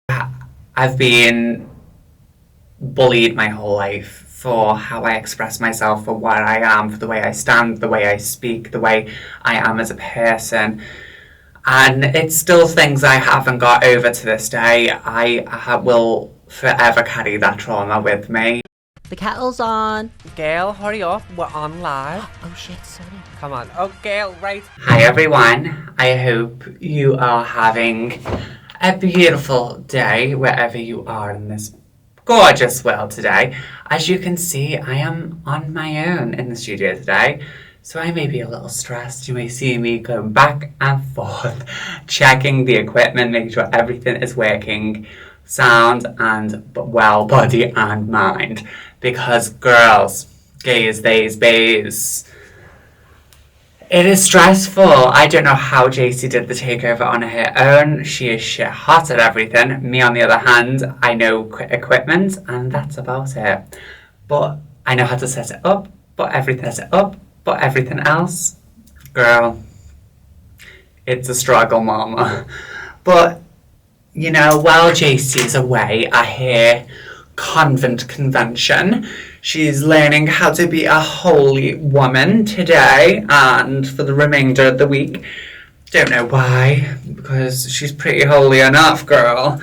I've been bullied my whole life for how I express myself, for what I am, for the way I stand, the way I speak, the way I am as a person. And it's still things I haven't got over to this day. Will forever carry that trauma with me. The kettle's on. Gail, hurry up. We're on live. Oh shit, sorry. Come on. Oh, Gail, right. Hi everyone. I hope you are having a beautiful day wherever you are in this gorgeous world today. As you can see, I am on my own in the studio today, so I may be a little stressed. You may see me going back and forth, checking the equipment, making sure everything is working, sound and well, body and mind. Because girls, gays, theys, bays, it is stressful. I don't know how JC did the takeover on her own. She is shit hot at everything. Me, on the other hand, I know equipment, and that's about it. But I know how to set it up, but everything else, girl, it's a struggle, mama. But, you know, while JC's away, I hear convent convention. She's learning how to be a holy woman today and for the remainder of the week. Don't know why, because she's pretty holy enough, girl.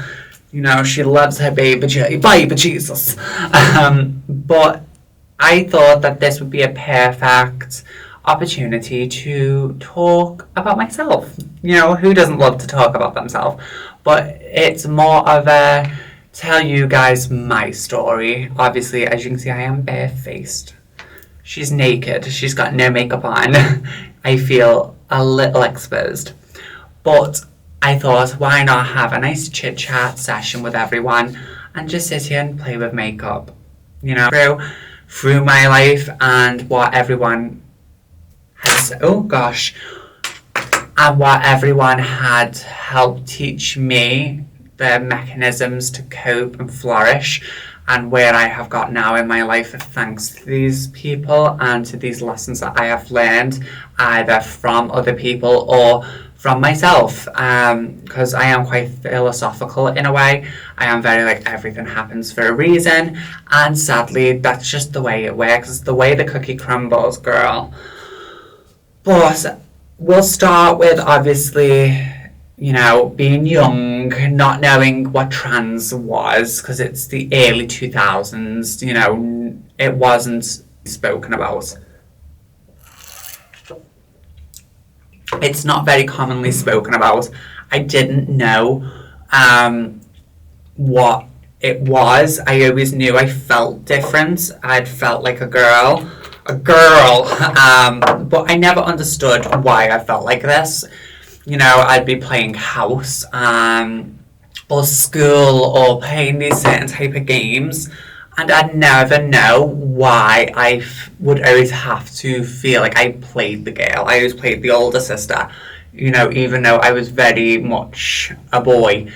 You know, she loves her baby Jesus. But I thought that this would be a perfect opportunity to talk about myself. You know, who doesn't love to talk about themselves? But it's more of a tell you guys my story. Obviously, as you can see, I am barefaced. She's naked. She's got no makeup on. I feel a little exposed. But I thought, why not have a nice chit-chat session with everyone and just sit here and play with makeup, you know, through my life and what everyone has, and what everyone had helped teach me, the mechanisms to cope and flourish, and where I have got now in my life thanks to these people and to these lessons that I have learned either from other people or from myself, because I am quite philosophical in a way. I am very like, everything happens for a reason, and sadly that's just the way it works. It's the way the cookie crumbles, girl. But we'll start with, obviously, you know, being young, not knowing what trans was, because it's the early 2000s, you know, it wasn't spoken about. It's not very commonly spoken about. I didn't know what it was. I always knew I felt different. I'd felt like a girl, but I never understood why I felt like this. You know, I'd be playing house or school or playing these certain type of games, and I'd never know why I would always have to feel like I played the girl. I always played the older sister, you know, even though I was very much a boy.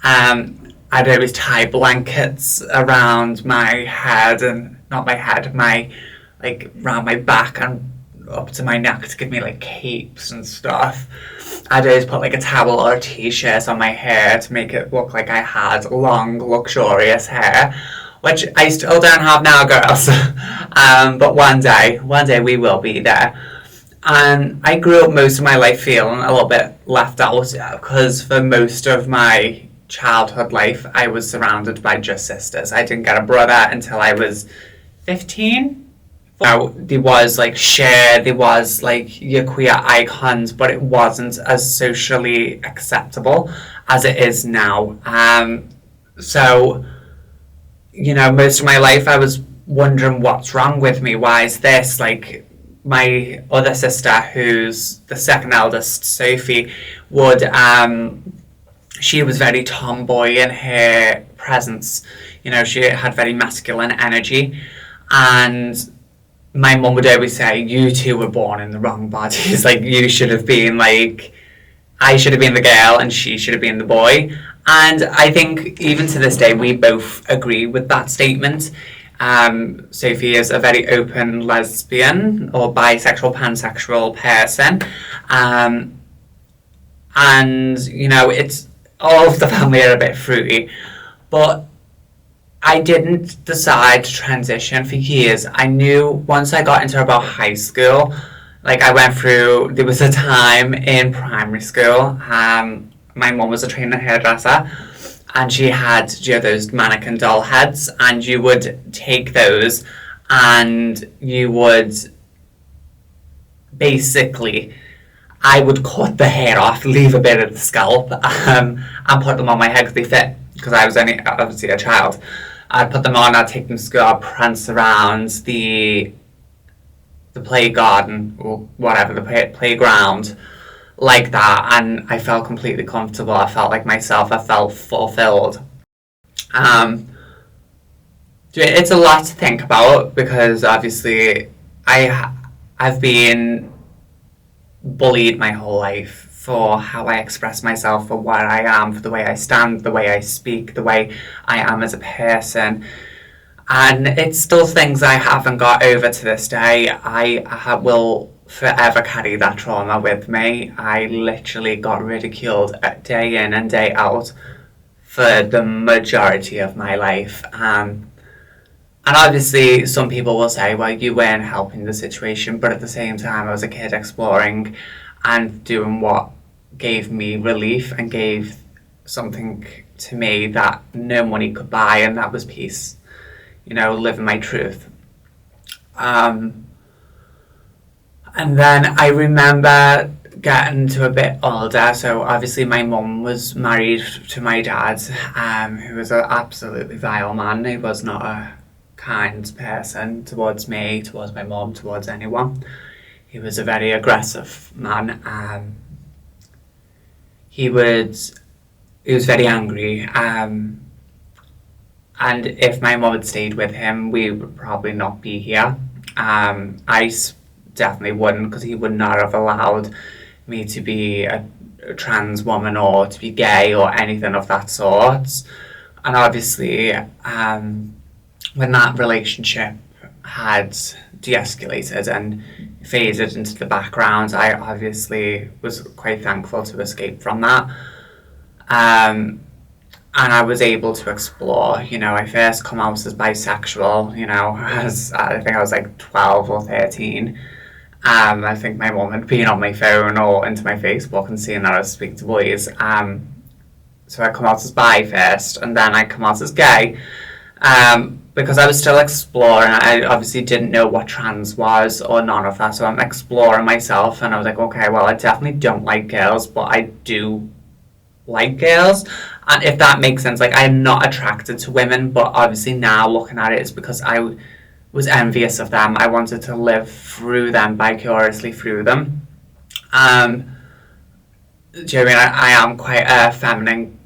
I'd always tie blankets around my head, and not my head, around my back and up to my neck to give me like capes and stuff. I'd always put like a towel or a t-shirt on my hair to make it look like I had long, luxurious hair, which I still don't have now, girls. But one day we will be there. And I grew up most of my life feeling a little bit left out, because for most of my childhood life I was surrounded by just sisters. I didn't get a brother until I was 15. Now, there was like Cher, there was like your queer icons, but it wasn't as socially acceptable as it is now. So, you know, most of my life I was wondering what's wrong with me. Why is this? Like, my other sister, who's the second eldest, Sophie, she was very tomboy in her presence. You know, she had very masculine energy, and my mum would always say, you two were born in the wrong bodies. Like, you should have been like, I should have been the girl and she should have been the boy. And I think even to this day, we both agree with that statement. Sophie is a very open lesbian or bisexual, pansexual person. And, you know, it's all of the family are a bit fruity. But I didn't decide to transition for years. I knew once I got into about high school, like I went through, there was a time in primary school, my mum was a trained hairdresser, and she had, those mannequin doll heads, and you would take those and you would basically, I would cut the hair off, leave a bit of the scalp, and put them on my head because they fit, because I was only obviously a child. I'd put them on, I'd take them to school, I'd prance around the play garden, or whatever, the playground, like that, and I felt completely comfortable. I felt like myself, I felt fulfilled. It's a lot to think about, because obviously I've been bullied my whole life for how I express myself, for what I am, for the way I stand, the way I speak, the way I am as a person. And it's still things I haven't got over to this day. I will forever carry that trauma with me. I literally got ridiculed day in and day out for the majority of my life. And obviously some people will say, well, you weren't helping the situation, but at the same time I was a kid exploring and doing what gave me relief and gave something to me that no money could buy, and that was peace. Living my truth. And then I remember getting to a bit older, so obviously my mum was married to my dad, who was an absolutely vile man. He was not a kind person towards me, towards my mum, towards anyone. He was a very aggressive man. He was very angry. And if my mum had stayed with him, we would probably not be here. I definitely wouldn't, because he would not have allowed me to be a trans woman or to be gay or anything of that sort. And obviously, when that relationship had de-escalated and faded into the background, I obviously was quite thankful to escape from that. And I was able to explore. I first come out as bisexual, as I think I was like 12 or 13. I think my mum had been on my phone or into my Facebook and seen that I was speaking to boys. So I come out as bi first, and then I come out as gay. Because I was still exploring. I obviously didn't know what trans was or none of that, so I'm exploring myself, and I was like, okay, well, I definitely don't like girls, but I do like girls. And if that makes sense, like, I'm not attracted to women, but obviously now looking at it, it's because I was envious of them. I wanted to live through them, vicariously through them. Do you know what I mean? I am quite a feminine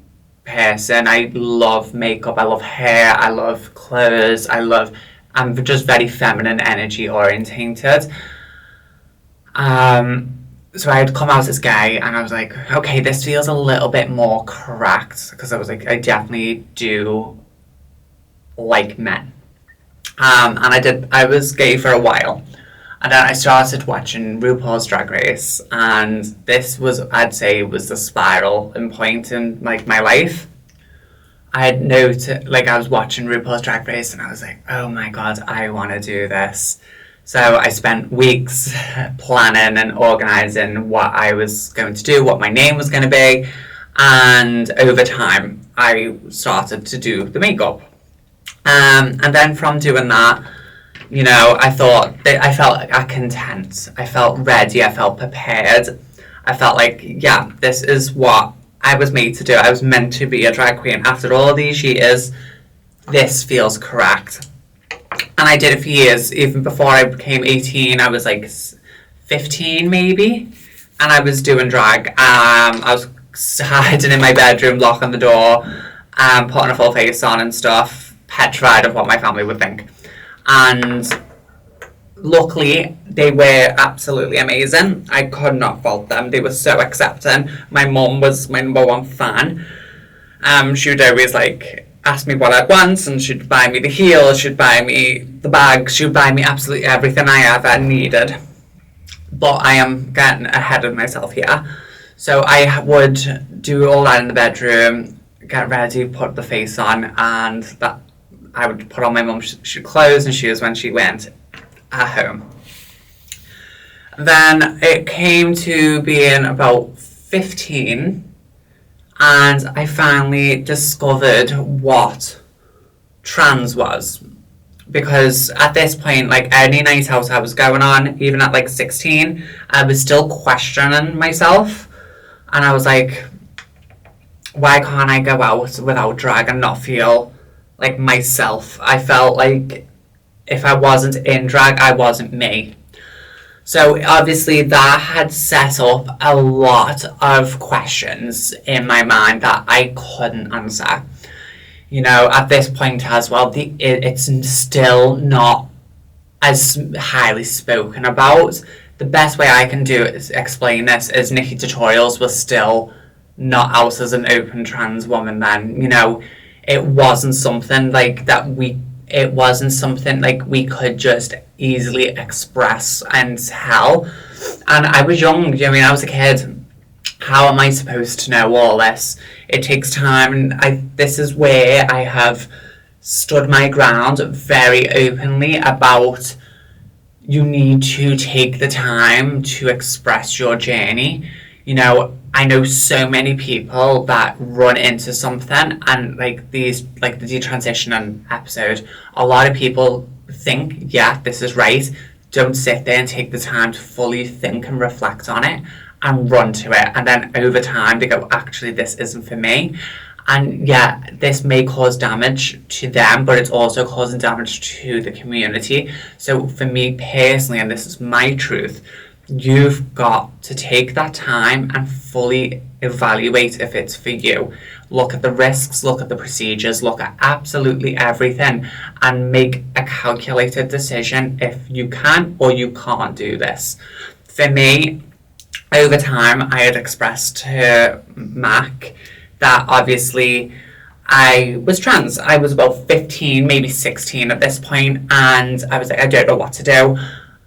person. I love makeup, I love hair, I love clothes, I'm just very feminine energy orientated. So I had come out as gay, and I was like, okay, this feels a little bit more correct, because I was like, I definitely do like men. And I was gay for a while, and then I started watching RuPaul's Drag Race, and this was, I'd say, was the spiral and point in like my life. I had noted, like, I was watching RuPaul's Drag Race, and I was like, oh my god, I want to do this. So I spent weeks planning and organising what I was going to do, what my name was going to be, and over time I started to do the makeup. And then from doing that, I thought that I felt content, I felt ready, I felt prepared. I felt like, yeah, this is what I was made to do. I was meant to be a drag queen. After all these years, this feels correct. And I did it for years. Even before I became 18, I was like 15 maybe, and I was doing drag. I was hiding in my bedroom, locking the door, putting a full face on and stuff, petrified of what my family would think. And luckily, they were absolutely amazing. I could not fault them. They were so accepting. My mum was my number one fan. She would always ask me what I'd want, and she'd buy me the heels, she'd buy me the bags, she'd buy me absolutely everything I ever needed. But I am getting ahead of myself here. So I would do all that in the bedroom, get ready, put the face on, and that I would put on my mum's clothes and shoes when she went at home. Then it came to being about 15, and I finally discovered what trans was. Because at this point, like any night out I was going on, even at like 16, I was still questioning myself. And I was like, why can't I go out without drag and not feel like myself? I felt like if I wasn't in drag, I wasn't me. So obviously that had set up a lot of questions in my mind that I couldn't answer. You know, at this point as well, it's still not as highly spoken about. The best way I can do is explain this is Nikki Tutorials was still not out as an open trans woman then. You know, it wasn't something like that it wasn't something like we could just easily express and tell. And I was young, I mean, I was a kid. How am I supposed to know all this? It takes time, and this is where I have stood my ground very openly about you need to take the time to express your journey. You know, I know so many people that run into something and like the detransitioning episode, a lot of people think, yeah, this is right. Don't sit there and take the time to fully think and reflect on it and run to it. And then over time they go, actually, this isn't for me. And yeah, this may cause damage to them, but it's also causing damage to the community. So for me personally, and this is my truth, you've got to take that time and fully evaluate if it's for you. Look at the risks, look at the procedures, look at absolutely everything, and make a calculated decision if you can or you can't do this. For me, over time, I had expressed to Mac that obviously I was trans. I was about 15, maybe 16 at this point, and I was like, I don't know what to do.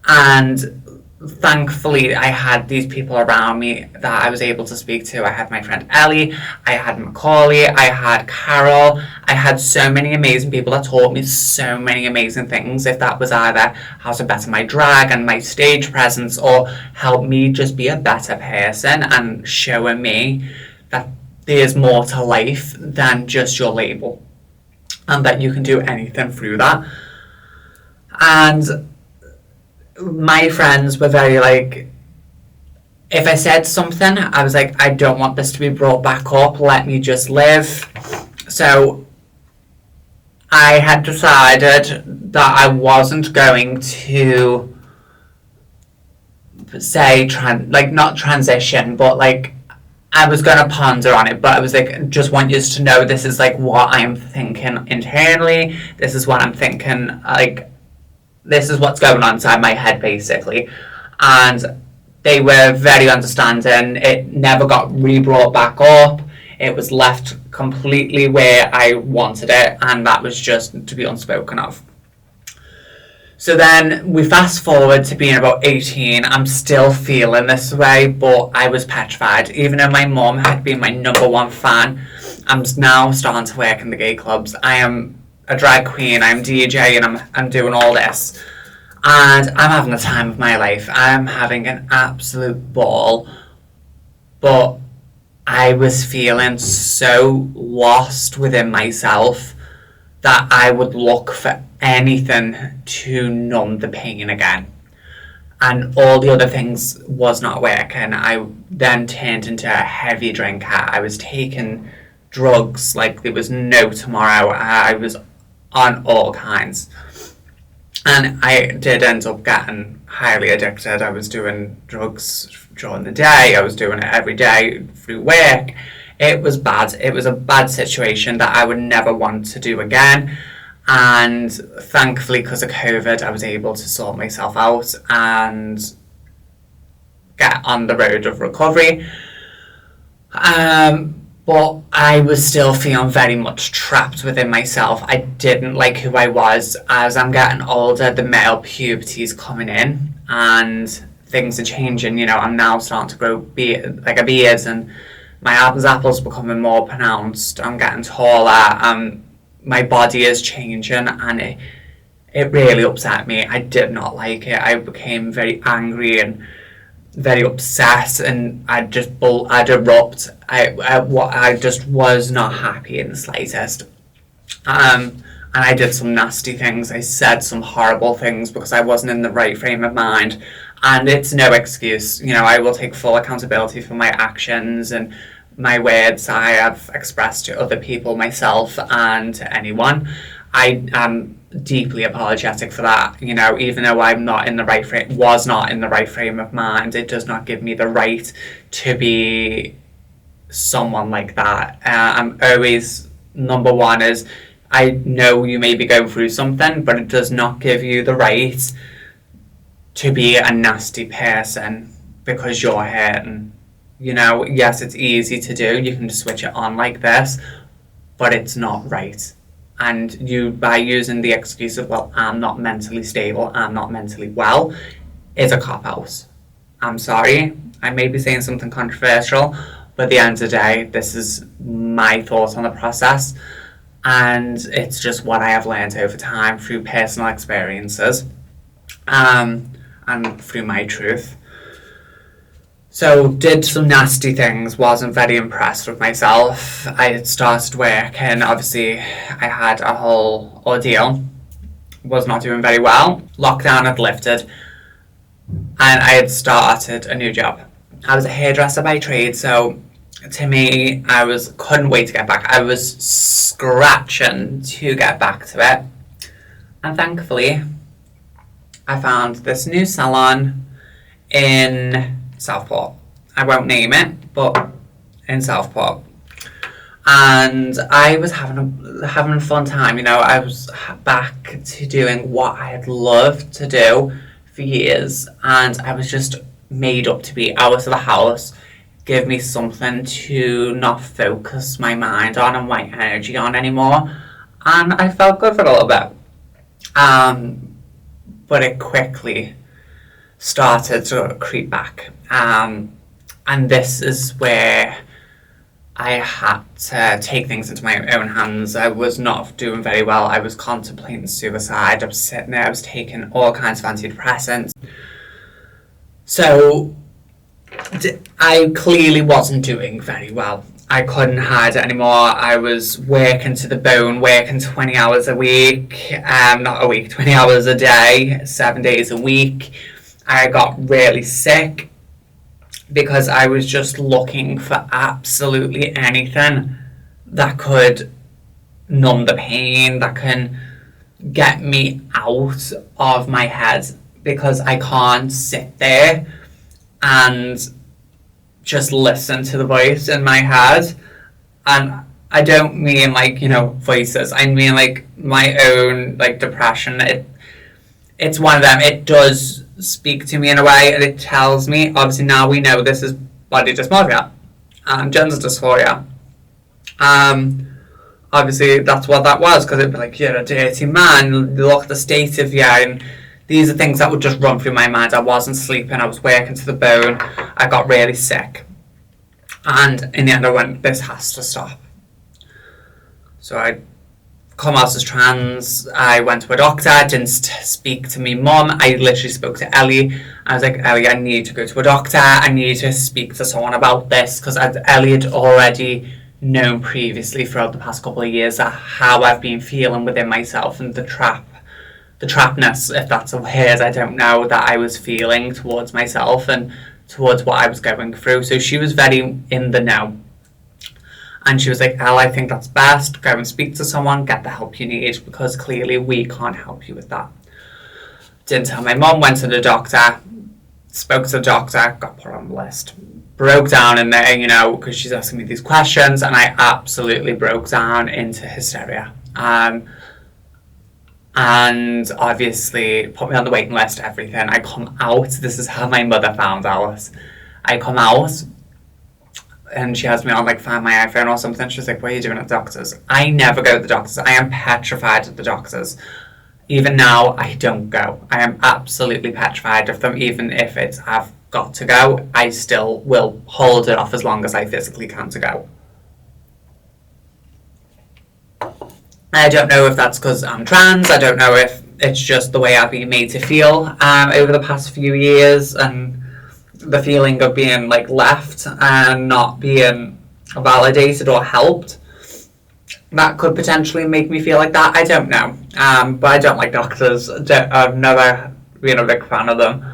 And thankfully, I had these people around me that I was able to speak to. I had my friend Elle, I had Macaulay, I had Carol. I had so many amazing people that taught me so many amazing things. If that was either how to better my drag and my stage presence, or help me just be a better person and showing me that there's more to life than just your label, and that you can do anything through that. And my friends were very like, if I said something, I was like, I don't want this to be brought back up, let me just live. So I had decided that I wasn't going to say not transition, but like I was going to ponder on it, but I was like, just want you to know this is like what I'm thinking internally, this is what I'm thinking, like this is what's going on inside my head, basically. And they were very understanding. It never got re-brought back up. It was left completely where I wanted it, and that was just to be unspoken of. So then we fast forward to being about 18. I'm still feeling this way, but I was petrified. Even though my mum had been my #1 fan, I'm now starting to work in the gay clubs. I am a drag queen, I'm DJing, and I'm doing all this, and I'm having the time of my life. I'm having an absolute ball, but I was feeling so lost within myself that I would look for anything to numb the pain again, and all the other things was not working. I then turned into a heavy drinker. I was taking drugs like there was no tomorrow. I was on all kinds, and I did end up getting highly addicted. I was doing drugs during the day, I was doing it every day through work. It was bad. It was a bad situation that I would never want to do again, and thankfully, because of COVID, I was able to sort myself out and get on the road of recovery. But I was still feeling very much trapped within myself. I didn't like who I was. As I'm getting older, the male puberty is coming in, and things are changing. You know, I'm now starting to grow a beard, and my Adam's apple's becoming more pronounced. I'm getting taller. My body is changing, and it really upset me. I did not like it. I became very angry and very upset, and I'd erupt. I just was not happy in the slightest. And I did some nasty things. I said some horrible things because I wasn't in the right frame of mind. And it's no excuse. You know, I will take full accountability for my actions and my words I have expressed to other people, myself, and to anyone. I am deeply apologetic for that. You know, even though I'm not in the right frame, was not in the right frame of mind, it does not give me the right to be someone like that. I'm always, number one is, I know you may be going through something, but it does not give you the right to be a nasty person because you're hurting. You know, yes, it's easy to do. You can just switch it on like this, but it's not right. And you, by using the excuse of, well, I'm not mentally stable, I'm not mentally well, is a cop-out. I'm sorry, I may be saying something controversial, but at the end of the day, this is my thoughts on the process, and it's just what I have learned over time through personal experiences, and through my truth. So, did some nasty things, wasn't very impressed with myself. I had started work, and obviously I had a whole ordeal. Was not doing very well. Lockdown had lifted, and I had started a new job. I was a hairdresser by trade, so to me, couldn't wait to get back. I was scratching to get back to it. And thankfully, I found this new salon in Southport. I won't name it, but in Southport. And I was having a fun time. You know, I was back to doing what I had loved to do for years, and I was just made up to be out of the house, give me something to not focus my mind on and my energy on anymore. And I felt good for a little bit. But it quickly started to creep back. And this is where I had to take things into my own hands. I was not doing very well. I was contemplating suicide. I was sitting there, I was taking all kinds of antidepressants. So I clearly wasn't doing very well. I couldn't hide it anymore. I was working to the bone, working 20 hours a week, 20 hours a day, 7 days a week. I got really sick because I was just looking for absolutely anything that could numb the pain, that can get me out of my head, because I can't sit there and just listen to the voice in my head. And I don't mean like, you know, voices. I mean like my own like depression. It's one of them. It does speak to me in a way, and it tells me, obviously now we know this is body dysmorphia and gender dysphoria. Obviously that's what that was, because it'd be like, you're a dirty man, look at the state of you, and these are things that would just run through my mind. I wasn't sleeping, I was working to the bone, I got really sick. And in the end I went, this has to stop. So I come out as trans, I went to a doctor, I didn't speak to me mum, I literally spoke to Elle. I was like, Ellie, I need to go to a doctor, I need to speak to someone about this, because Ellie had already known previously throughout the past couple of years how I've been feeling within myself, and the trapness, if that's a word, I don't know, that I was feeling towards myself and towards what I was going through. So she was very in the know. And she was like, Elle, I think that's best. Go and speak to someone, get the help you need, because clearly we can't help you with that. Didn't tell my mum, went to the doctor, spoke to the doctor, got put on the list. Broke down in there, you know, because she's asking me these questions, and I absolutely broke down into hysteria. And obviously put me on the waiting list, everything. I come out, this is how my mother found Alice. I come out, and she has me on like Find My iPhone or something. She's like, what are you doing at the doctor's? I never go to the doctor's. I am petrified at the doctor's. Even now, I don't go. I am absolutely petrified of them. Even if I've got to go, I still will hold it off as long as I physically can to go. I don't know if that's because I'm trans. I don't know if it's just the way I've been made to feel over the past few years, and the feeling of being like left and not being validated or helped. That could potentially make me feel like that. I don't know. But I don't like doctors. I've never been a big fan of them.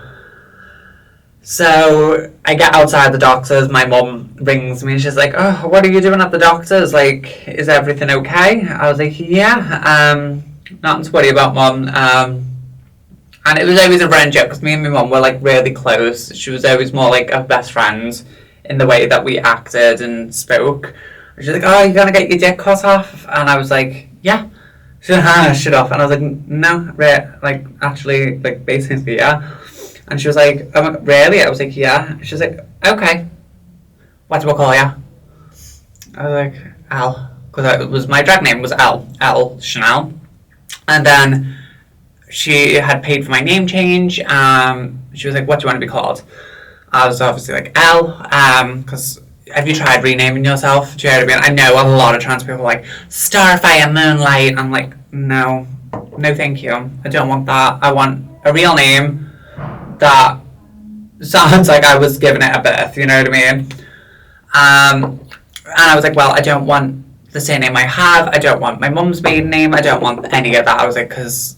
So I get outside the doctor's, my mum rings me and she's like, oh, what are you doing at the doctor's? Like, is everything okay? I was like, yeah, nothing to worry about, mum. And it was always a running joke because me and my mum were like really close. She was always more like a best friend in the way that we acted and spoke. And she's like, oh, you're going to get your dick cut off? And I was like, yeah. She said, shut off. And I was like, no, like, actually, like, basically, yeah. And she was like, oh, really? I was like, yeah. She was like, okay. What do I call you? I was like, Elle. Because it was my drag name was Elle Chanel. And then she had paid for my name change. She was like, what do you want to be called? I was obviously like, Elle. Because have you tried renaming yourself? Do you know what I mean? I know a lot of trans people are like, Starfire, Moonlight. I'm like, no, thank you. I don't want that. I want a real name that sounds like I was given it at birth, you know what I mean? And I was like, well, I don't want the same name I have. I don't want my mum's maiden name. I don't want any of that. I was like, because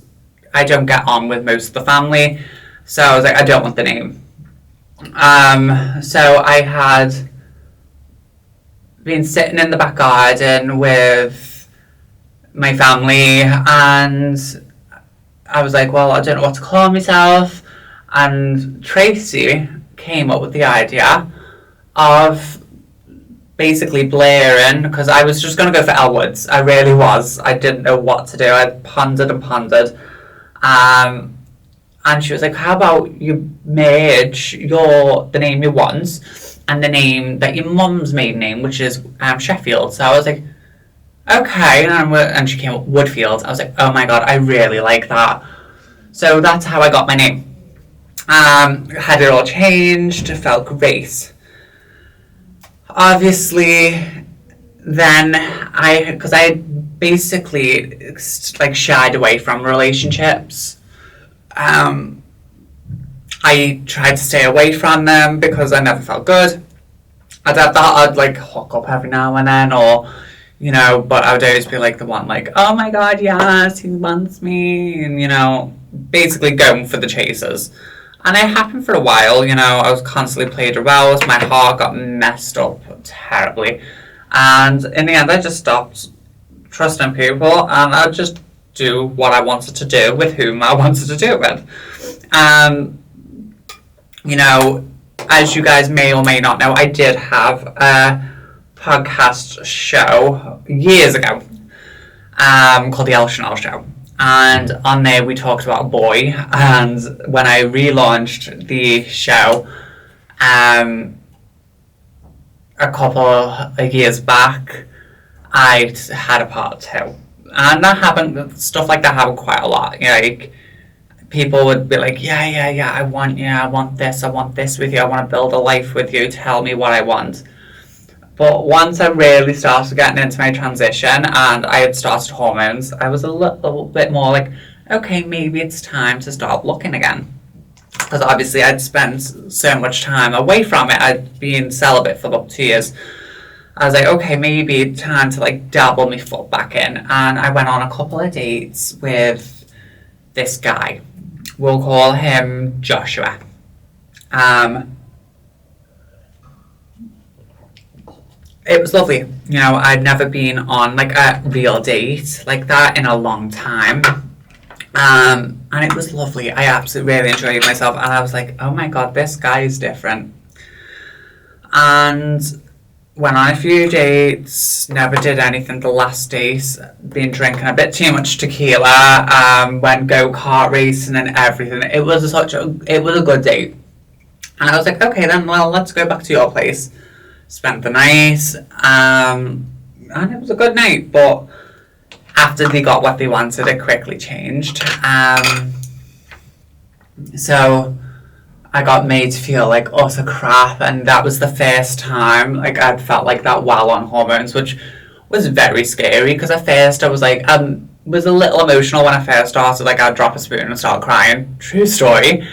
I don't get on with most of the family. So I was like, I don't want the name. So I had been sitting in the back garden with my family and I was like, well, I don't know what to call myself. And Tracy came up with the idea of basically blaring, because I was just going to go for Elle Woods. I really was. I didn't know what to do. I pondered and pondered. And she was like, how about you merge the name you want and the name that your mum's maiden name, which is Sheffield. So I was like, okay. And she came up Woodfield. I was like, oh my God, I really like that. So that's how I got my name. Had it all changed, felt great. Obviously, then because I basically like shied away from relationships. I tried to stay away from them because I never felt good. I thought I'd like hook up every now and then, or you know, but I would always be like the one like, oh my God, yes, he wants me, and you know, basically going for the chasers. And it happened for a while, you know, I was constantly played aroused, my heart got messed up terribly. And in the end, I just stopped trusting people and I just do what I wanted to do with whom I wanted to do it with. You know, as you guys may or may not know, I did have a podcast show years ago called the Elle Chanel Show. And on there we talked about a boy, and when I relaunched the show a couple of years back, I had a part 2. And that happened, stuff like that happened quite a lot. You know, like, people would be like, yeah, I want this with you, I want to build a life with you, tell me what I want. But once I really started getting into my transition and I had started hormones, I was a little bit more like, okay, maybe it's time to start looking again. Because obviously I'd spent so much time away from it. I'd been celibate for about 2 years. I was like, okay, maybe it's time to like dabble my foot back in. And I went on a couple of dates with this guy. We'll call him Joshua. It was lovely. You know, I'd never been on like a real date like that in a long time. And it was lovely. I absolutely really enjoyed myself. And I was like, oh my God, this guy is different. And went on a few dates, never did anything the last days, been drinking a bit too much tequila, went go-kart racing and everything. It was a good date. And I was like, okay then, well, let's go back to your place. Spent the night, and it was a good night, but after they got what they wanted, it quickly changed. So I got made to feel like utter crap, and that was the first time like I'd felt like that while on hormones, which was very scary because at first I was like, was a little emotional when I first started. Like I'd drop a spoon and start crying. True story.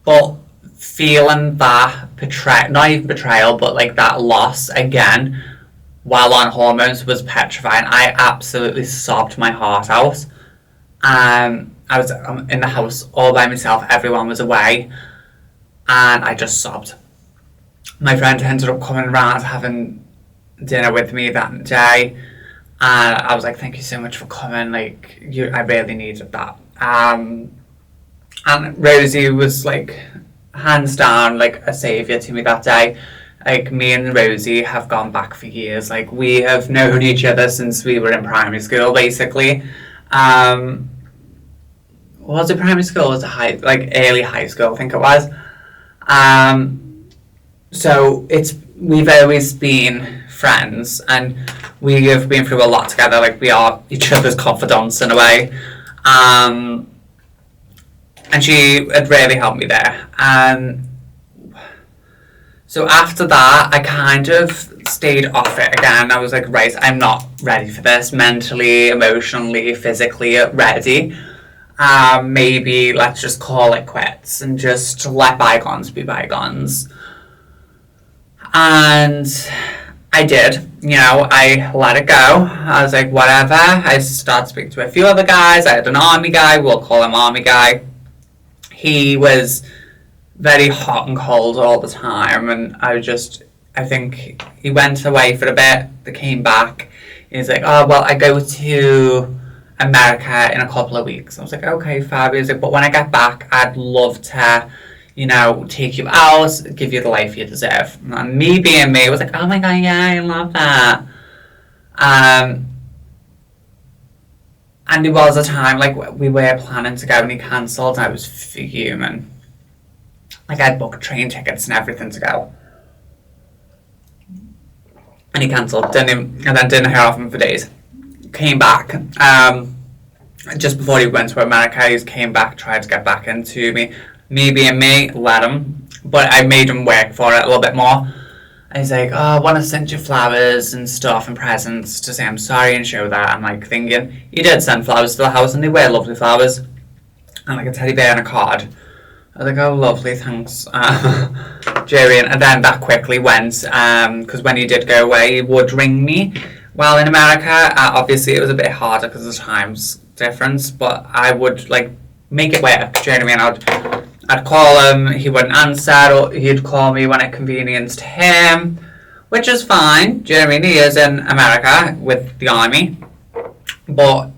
But feeling that not even betrayal, but like that loss again while on hormones was petrifying. I absolutely sobbed my heart out. I was in the house all by myself. Everyone was away, and I just sobbed. My friend ended up coming around having dinner with me that day, and I was like, "Thank you so much for coming. Like, I really needed that." And Rosie was like, hands down, like a savior to me that day. Like, me and Rosie have gone back for years. Like, we have known each other since we were in primary school, basically. Was it primary school? Was it early high school? I think it was. So we've always been friends, and we have been through a lot together. Like, we are each other's confidants in a way. And she had really helped me there. So after that, I kind of stayed off it again. I was like, right, I'm not ready for this mentally, emotionally, physically ready. Maybe let's just call it quits and just let bygones be bygones. And I did, I let it go. I was like, whatever. I started speaking to a few other guys. I had an army guy, we'll call him army guy. He was very hot and cold all the time, and I think he went away for a bit, they came back. He's like, oh, well, I go to America in a couple of weeks. I was like, okay, fabulous. Like, but when I get back, I'd love to, take you out, give you the life you deserve. And me being me was like, oh my god, yeah, I love that. And there was a time, like, we were planning to go and he cancelled, and I was fuming. Like, I'd booked train tickets and everything to go. And he cancelled, and then didn't hear from him for days. Came back. Just before he went to America, he came back, tried to get back into me. Me being me, let him. But I made him work for it a little bit more. And he's like, oh, I want to send you flowers and stuff and presents to say I'm sorry and show that. I'm like thinking, he did send flowers to the house, and they were lovely flowers. And like a teddy bear and a card. I was like, oh, lovely, thanks, Jerry. And then that quickly went, because when he did go away, he would ring me while in America. Obviously, it was a bit harder because of the times difference, but I would, like, make it work, do you know what I mean? I'd call him, he wouldn't answer, or he'd call me when it convenienced him, which is fine, do you know what I mean? He is in America with the army, but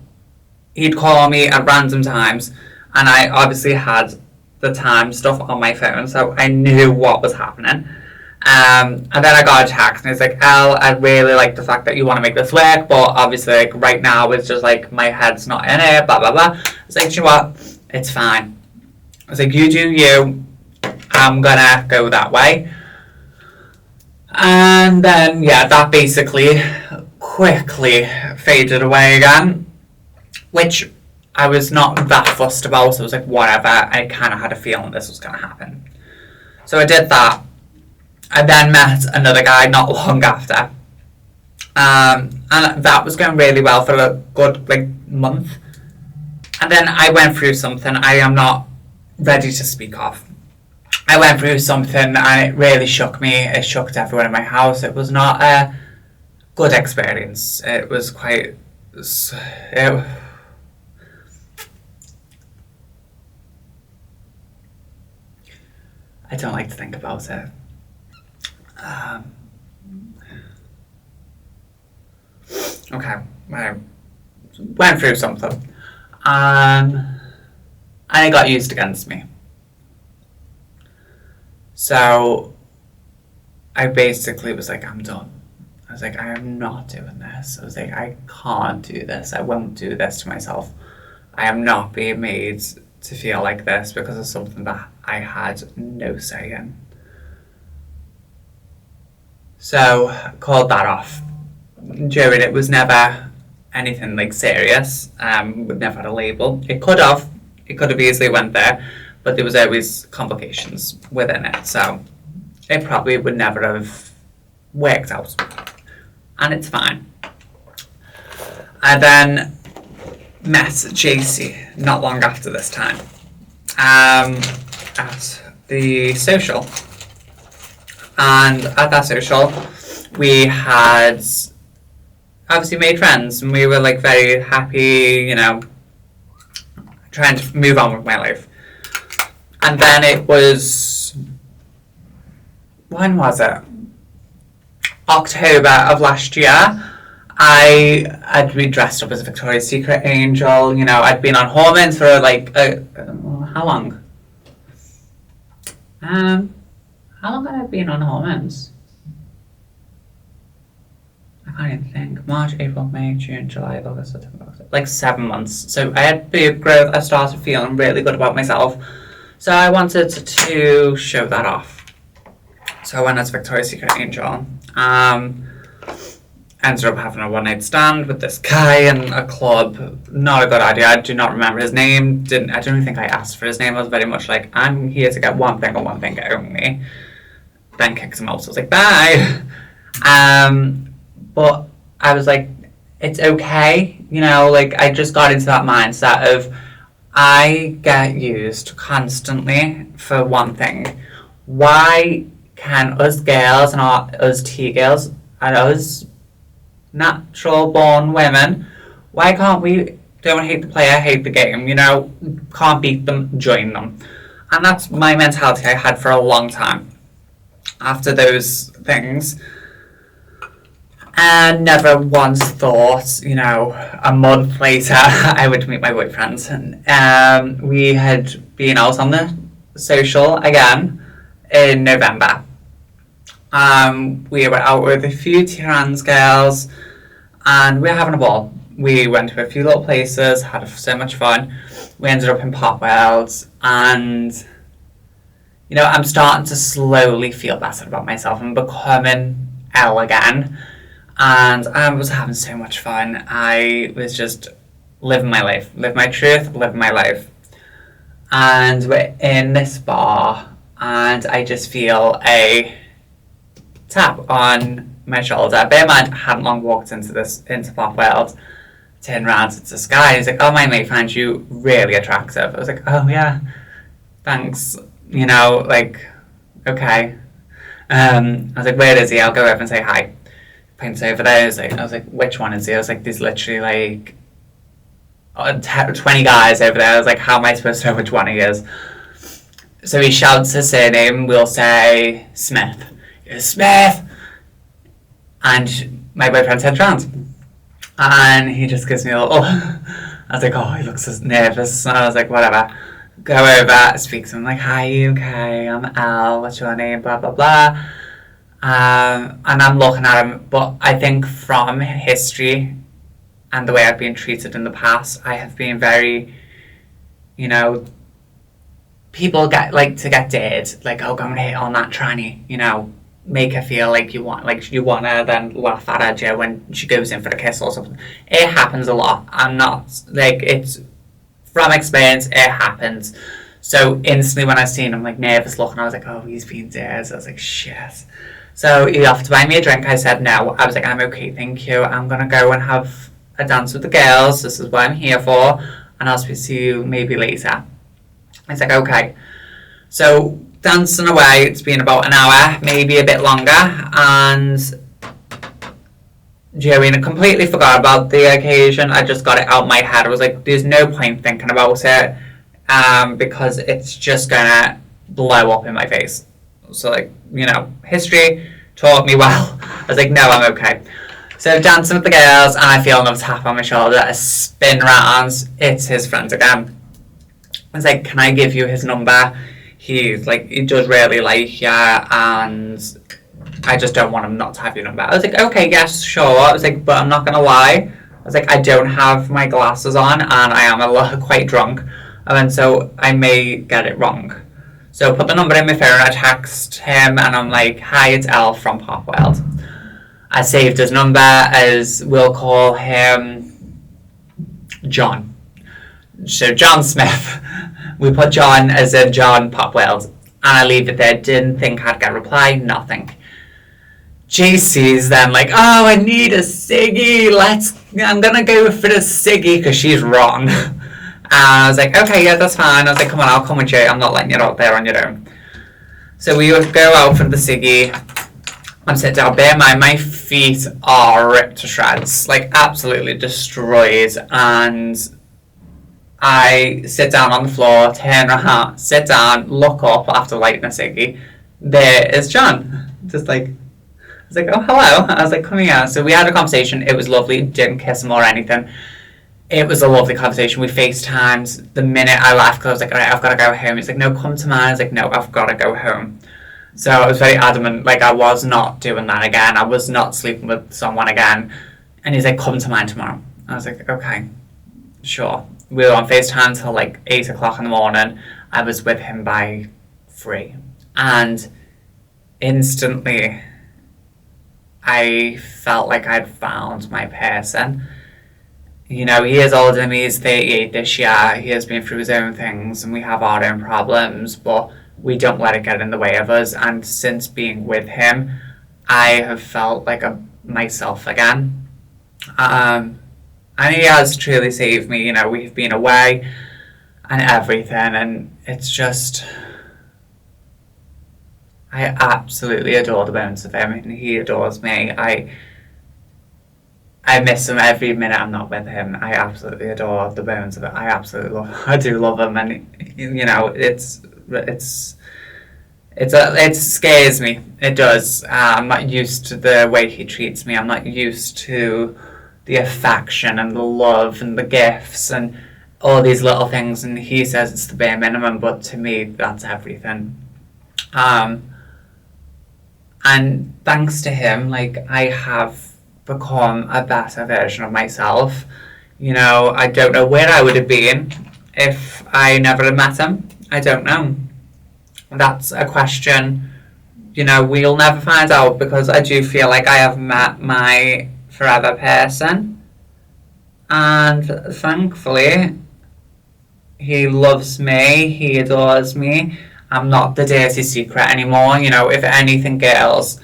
he'd call me at random times, and I obviously had the time stuff on my phone, so I knew what was happening. And then I got a text, and he's like, Elle, I really like the fact that you want to make this work, but obviously, like, right now it's just like my head's not in it, blah blah blah. I was like, you know what, it's fine. I was like, you do you, I'm gonna go that way. And then that basically quickly faded away again, which I was not that fussed about. I was like, whatever. I kind of had a feeling this was going to happen. So I did that. I then met another guy not long after. And that was going really well for a good, month. And then I went through something I am not ready to speak of. I went through something, and it really shook me. It shook everyone in my house. It was not a good experience. It was quite... I don't like to think about it. Okay, I went through something, and it got used against me. So I basically was like, I'm done. I was like, I am not doing this. I was like, I can't do this. I won't do this to myself. I am not being made to feel like this because of something that I had no say in. So I called that off. During it was never anything like serious. Would never had a label. It could have easily went there, but there was always complications within it, so it probably would never have worked out, and it's fine. I then met JC not long after this time at the social, and at that social we had obviously made friends, and we were like very happy, you know, trying to move on with my life. And then it was, when was it? October of last year. I'd been dressed up as a Victoria's Secret angel, you know, I'd been on hormones for like, how long? How long had I been on hormones? I can't even think. March, April, May, June, July, August, September, October. Like 7 months. So I had boob growth. I started feeling really good about myself. So I wanted to show that off. So I went as Victoria's Secret Angel. Ended up having a one-night stand with this guy in a club. Not a good idea. I do not remember his name. I don't even think I asked for his name. I was very much like, I'm here to get one thing and one thing only. Then kicked him out. So I was like, bye. But I was like, it's okay. You know, like I just got into that mindset of I get used constantly for one thing. Why can us girls and us T-girls and us natural born women, why can't we don't hate the player, hate the game, you know, can't beat them, join them. And that's my mentality I had for a long time after those things. And never once thought, you know, a month later I would meet my boyfriend. And we had been out on the social again in November. We were out with a few trans girls and we were having a ball. We went to a few little places, had so much fun. We ended up in Pop World, and you know, I'm starting to slowly feel better about myself. I'm becoming Elle again, and I was having so much fun. I was just living my life, live my truth, live my life. And we're in this bar, and I just feel a tap on my shoulder. Bear in mind, I hadn't long walked into Pop World. Turned around to this guy. He's like, "Oh, my mate finds you really attractive." I was like, "Oh yeah, thanks." You know, like, okay. I was like, "Where is he? I'll go over and say hi." Points over there. I was like, "Which one is he?" I was like, "There's literally like 20 guys over there." I was like, "How am I supposed to know which one he is?" So he shouts his surname. We'll say Smith. He goes, "Smith," and my boyfriend said trans. And he just gives me a little, I was like, oh, he looks so nervous. And I was like, whatever. Go over, speak to him, like, hi, you okay? I'm Elle, what's your name? Blah, blah, blah. And I'm looking at him, but I think from history and the way I've been treated in the past, I have been very, you know, people like to get dared, like, oh, go and hit on that tranny, you know, make her feel like you want her, then laugh at her when she goes in for a kiss or something. It happens a lot. I'm not like, it's from experience, it happens. So instantly when I seen him like nervous looking, I was like, oh, he's being dared. I was like, shit. So he offered to buy me a drink. I said no. I was like, I'm okay, thank you. I'm gonna go and have a dance with the girls. This is what I'm here for, and I'll speak to you maybe later. I was like, okay. So dancing away, it's been about an hour, maybe a bit longer, and Joanna completely forgot about the occasion. I just got it out of my head. I was like, there's no point thinking about it, because it's just gonna blow up in my face. So like, you know, history taught me well. I was like, no, I'm okay. So dancing with the girls, and I feel another tap on my shoulder, a spin round, it's his friend again. I was like, can I give you his number? He's like, he does really like you, and I just don't want him not to have your number. I was like, okay, yes, sure. I was like, but I'm not gonna lie. I was like, I don't have my glasses on, and I am a little quite drunk, and so I may get it wrong. So I put the number in my phone, I text him, and I'm like, hi, it's Elle from Pop World. I saved his number as we'll call him John. So John Smith. We put John as in John Popworld. And I leave it there. Didn't think I'd get a reply. Nothing. JC's then like, oh, I need a ciggy. I'm going to go for the ciggy because she's wrong. And I was like, okay, yeah, that's fine. I was like, come on, I'll come with you. I'm not letting you out there on your own. So we would go out for the ciggy and sit down. Bear in mind, my feet are ripped to shreds. Like, absolutely destroyed. And I sit down on the floor, turn around, sit down, look up after lighting a ciggy. There is John. Just like, I was like, oh, hello. I was like, come here. So we had a conversation. It was lovely. Didn't kiss him or anything. It was a lovely conversation. We FaceTimed the minute I left because I was like, all right, I've got to go home. He's like, no, come to mine. I was like, no, I've got to go home. So I was very adamant, like, I was not doing that again. I was not sleeping with someone again. And he's like, come to mine tomorrow. I was like, okay, sure. We were on FaceTime till like 8 o'clock in the morning. I was with him by 3. And instantly, I felt like I'd found my person. You know, he is older than me. He's 38 this year. He has been through his own things and we have our own problems, but we don't let it get in the way of us. And since being with him, I have felt like myself again. And he has truly saved me. You know, we've been away and everything, and it's just, I absolutely adore the bones of him, and he adores me. I miss him every minute I'm not with him. I absolutely adore the bones of it. I do love him, and you know, it scares me. It does. I'm not used to the way he treats me. I'm not used to the affection and the love and the gifts and all these little things, and he says it's the bare minimum, but to me that's everything. And thanks to him, like, I have become a better version of myself. You know, I don't know where I would have been if I never had met him. I don't know. That's a question, you know, we'll never find out, because I do feel like I have met my forever person, and thankfully he loves me, he adores me. I'm not the dirty secret anymore. You know, if anything, girls,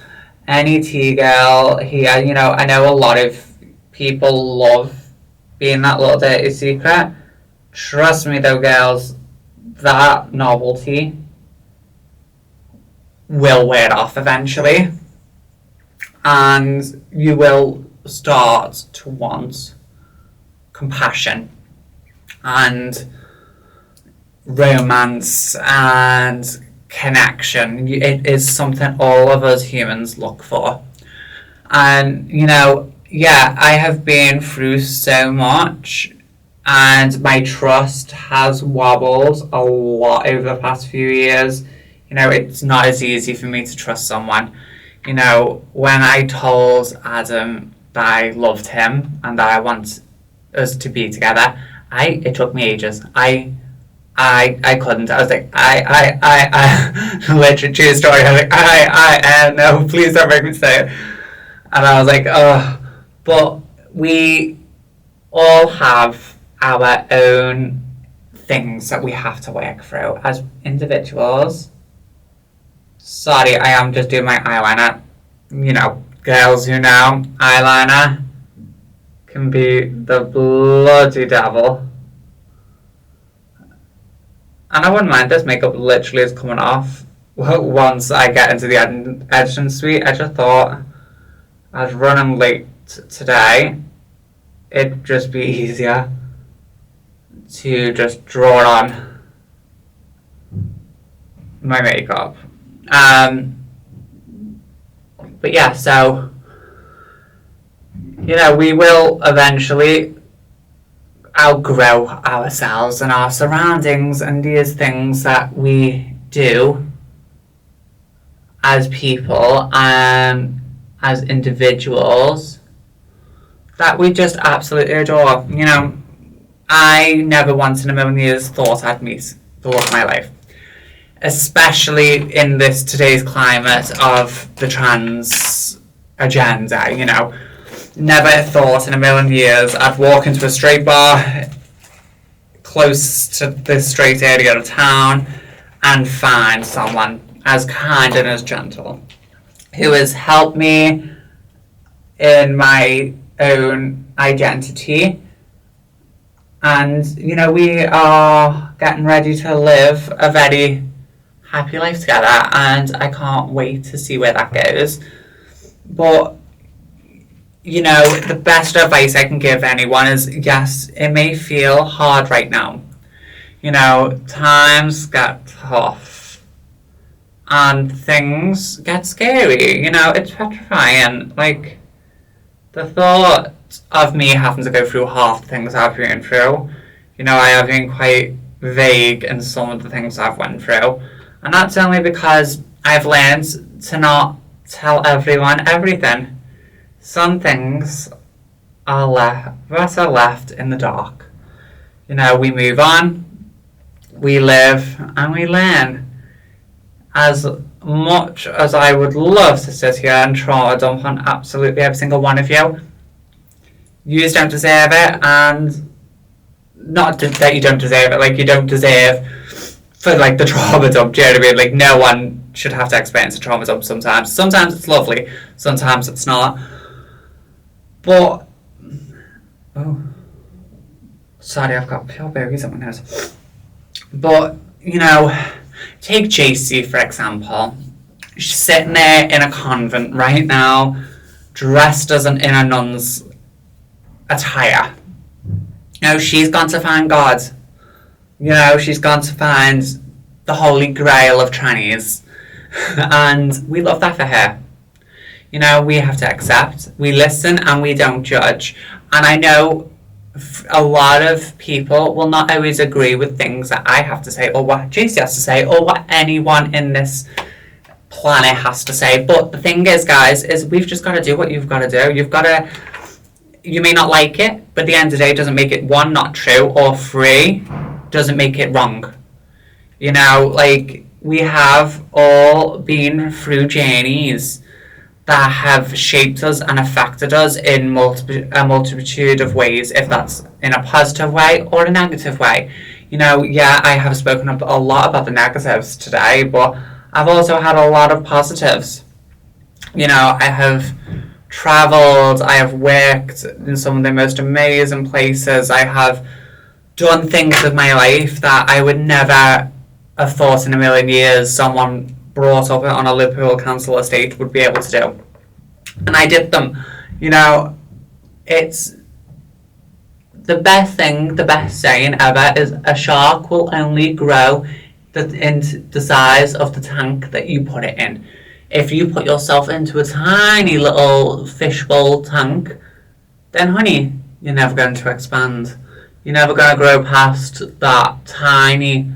any tea girl here, you know, I know a lot of people love being that little dirty secret. Trust me though, girls, that novelty will wear off eventually, and you will start to want compassion and romance and connection. It is something all of us humans look for. And, you know, yeah, I have been through so much, and my trust has wobbled a lot over the past few years. You know, it's not as easy for me to trust someone. You know, when I told Adam that I loved him and that I want us to be together, it took me ages. I couldn't. I was like, literally, true story. I was like, no, please don't make me say it. And I was like, oh, but we all have our own things that we have to work through as individuals. Sorry, I am just doing my eyeliner. You know, girls who know, eyeliner can be the bloody devil. And I wouldn't mind this makeup literally is coming off once I get into the editing suite. I just thought I was running late today. It'd just be easier to just draw on my makeup. But yeah, so, you know, we will eventually outgrow ourselves and our surroundings and these things that we do as people and as individuals that we just absolutely adore. You know, I never once in a million years thought I'd meet the love of my life, especially in today's climate of the trans agenda. You know, never thought in a million years I'd walk into a straight bar close to this straight area of town and find someone as kind and as gentle who has helped me in my own identity. And, you know, we are getting ready to live a very happy life together, and I can't wait to see where that goes. But, you know, the best advice I can give anyone is, yes, it may feel hard right now. You know, times get tough and things get scary. You know, it's petrifying. Like, the thought of me having to go through half the things I've been through, you know, I have been quite vague in some of the things I've went through. And that's only because I've learned to not tell everyone everything. Some things are left in the dark. You know, we move on, we live, and we learn. As much as I would love to sit here and trauma dump on absolutely every single one of you, you just don't deserve it. And not that you don't deserve it, like, you don't deserve for, like, the trauma dump, do you know what I mean? Like, no one should have to experience a trauma dump sometimes. Sometimes it's lovely, sometimes it's not. But, oh, sorry, I've got pure berries on my nose. But, you know, take JC, for example. She's sitting there in a convent right now, dressed as in a nun's attire. You know, she's gone to find God. You know, she's gone to find the holy grail of trannies. And we love that for her. You know, we have to accept, we listen, and we don't judge. And I know a lot of people will not always agree with things that I have to say, or what JC has to say, or what anyone in this planet has to say. But the thing is, guys, is we've just got to do what you've got to do. You've got to, you may not like it, but at the end of the day, it doesn't make it, one, not true, or three, doesn't make it wrong. You know, like, we have all been through journeys that have shaped us and affected us in a multitude of ways, if that's in a positive way or a negative way. You know, yeah, I have spoken a lot about the negatives today, but I've also had a lot of positives. You know, I have travelled, I have worked in some of the most amazing places, I have done things with my life that I would never have thought in a million years someone brought up on a Liverpool council estate would be able to do. And I did them. You know, it's the best thing, the best saying ever is a shark will only grow into the size of the tank that you put it in. If you put yourself into a tiny little fishbowl tank, then honey, you're never going to expand. You're never going to grow past that tiny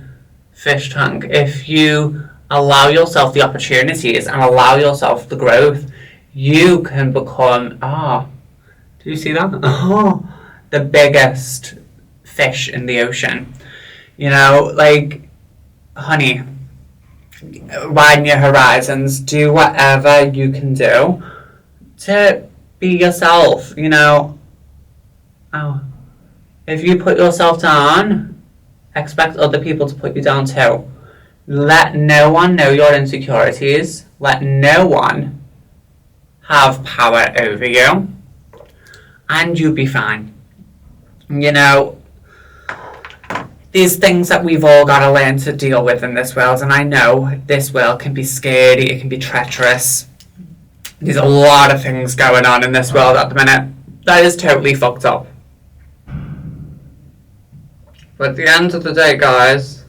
fish tank. If you allow yourself the opportunities and allow yourself the growth, you can become, do you see that? The biggest fish in the ocean. You know, like, honey, widen your horizons, do whatever you can do to be yourself, you know. If you put yourself down, expect other people to put you down too. Let no one know your insecurities. Let no one have power over you. And you'll be fine. You know, these things that we've all got to learn to deal with in this world. And I know this world can be scary. It can be treacherous. There's a lot of things going on in this world at the minute that is totally fucked up. But at the end of the day, guys,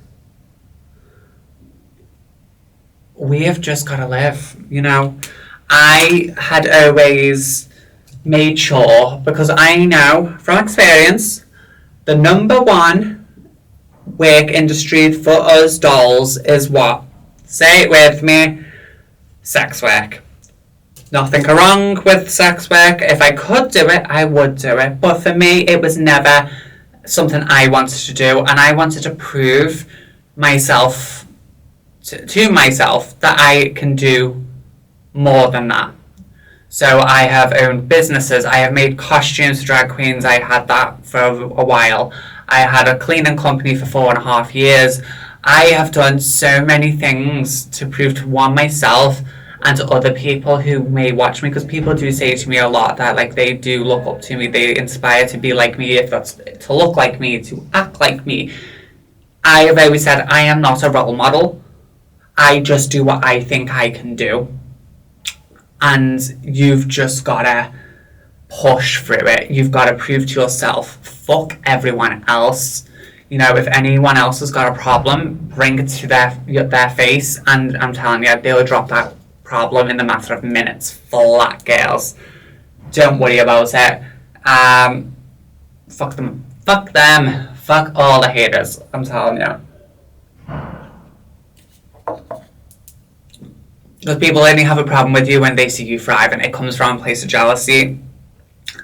we have just got to live, you know. I had always made sure, because I know from experience, the number one work industry for us dolls is what? Say it with me. Sex work. Nothing wrong with sex work. If I could do it, I would do it. But for me, it was never something I wanted to do, and I wanted to prove myself to myself that I can do more than that. So I have owned businesses. I have made costumes for drag queens. I had that for a while. I had a cleaning company for 4.5 years. I have done so many things to prove to myself and to other people who may watch me, because people do say to me a lot that like they do look up to me, they inspire to be like me, if that's to look like me, to act like me. I have always said I am not a role model. I just do what I think I can do. And you've just gotta push through it. You've gotta prove to yourself, fuck everyone else. You know, if anyone else has got a problem, bring it to their face, and I'm telling you, they'll drop that problem in the matter of minutes. Flat, girls. Don't worry about it. Fuck them. Fuck them. Fuck all the haters. I'm telling you. Because people only have a problem with you when they see you thrive, and it comes from a place of jealousy.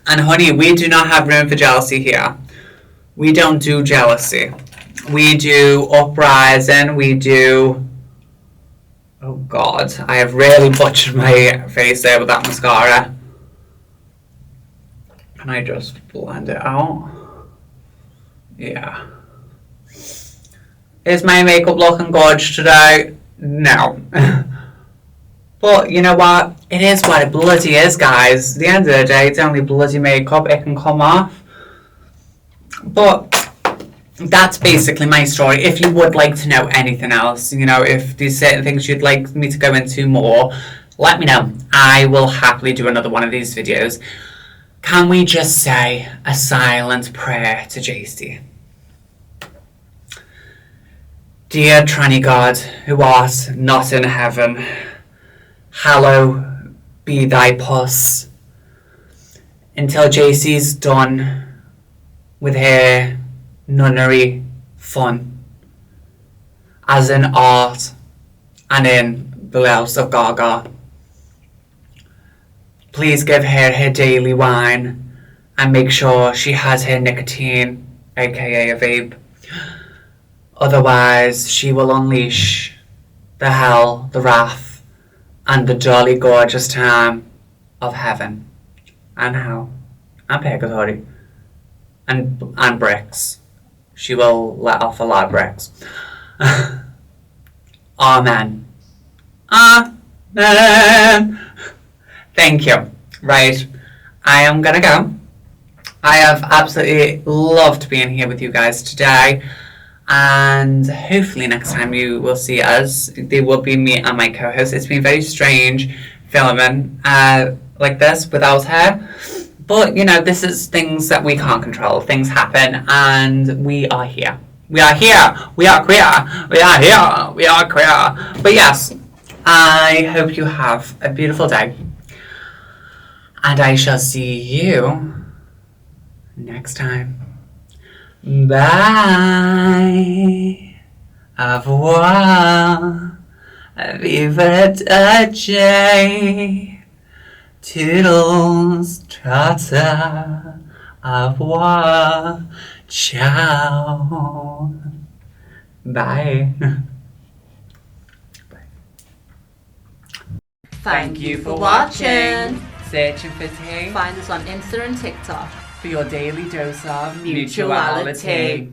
And honey, we do not have room for jealousy here. We don't do jealousy. We do uprising. We do... Oh God, I have really butchered my face there with that mascara. Can I just blend it out? Yeah. Is my makeup looking gorgeous today? No. But you know what? It is what it bloody is, guys. At the end of the day, it's only bloody makeup. It can come off. But that's basically my story. If you would like to know anything else, you know, if there's certain things you'd like me to go into more, let me know. I will happily do another one of these videos. Can we just say a silent prayer to JC? Dear Tranny God, who art not in heaven, hallowed be thy puss. Until JC's done with her nunnery fun, as in art and in the house of Gaga. Please give her her daily wine and make sure she has her nicotine, aka a vape. Otherwise, she will unleash the hell, the wrath, and the jolly gorgeous time of heaven and hell and purgatory and bricks. She will let off a lot of bricks. Amen. Amen. Thank you. Right. I am gonna go. I have absolutely loved being here with you guys today. And hopefully next time you will see us, there will be me and my co-host. It's been very strange filming like this without her. But, you know, this is things that we can't control. Things happen, and we are here. We are here. We are queer. We are here. We are queer. But yes, I hope you have a beautiful day. And I shall see you next time. Bye. Au revoir. Arrivederci. Toodles, trata, au revoir, ciao, bye. Thank you for watching. Searching for tea Find us on Insta and TikTok. for your daily dose of Mutuality.